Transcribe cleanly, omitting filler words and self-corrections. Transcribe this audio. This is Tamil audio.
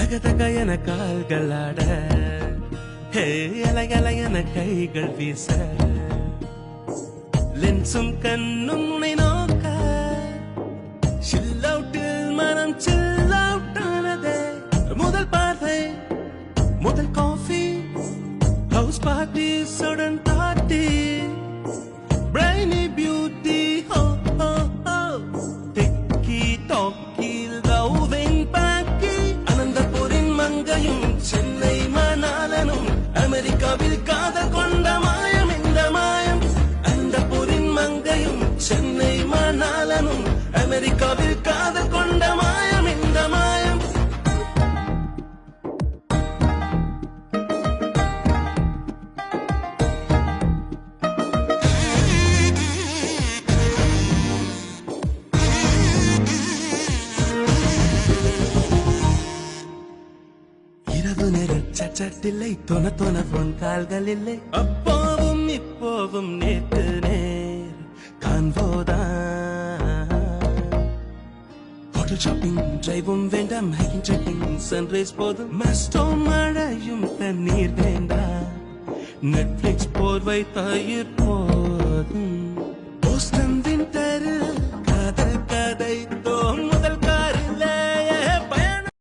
தகதக என கால்கள் ஆட அலையலை என கைகள் வீச லென்சும் கண்ணும் உனை நோக்க சில்லவுட்டில் மனம் சில்லவுட்டானதே முதல் பார்வை முதல் காஃபி ஹவுஸ் பார்ட்டி சுடன் பார்ட்டி பிரைனி பியூட்டி ஹோ ஹோ ஹோ டிக்கி டாக்கி லவ்விங் பாக்கி அனந்தபுரின் மங்கையும் சென்னை மணாலனும் அமெரிக்காவில் காதல் கொண்ட மாயம் இந்த மாயம் அனந்தபுரின் மங்கையும் சென்னை மணாலனும் அமெரிக்காவில் காதல் கொண்ட மாயம் இந்த மாயம் இரவு நேர சட்டில்லை தொன தொன போன் கால்கள் இல்லை அப்போவும் இப்போவும் நேற்று நேர் காண்போதான் ஹோட்டல் ஷாப்பிங் டிரைவும் வேண்டாம் ஹைக்கிங் ட்ரெக்கிங் சன்ரைஸ் போதும் மஸ்டோ மழையும் தண்ணீர் வேண்டாம் நெட்ஃபிளிக்ஸ் போர்வை தயிர் போதும்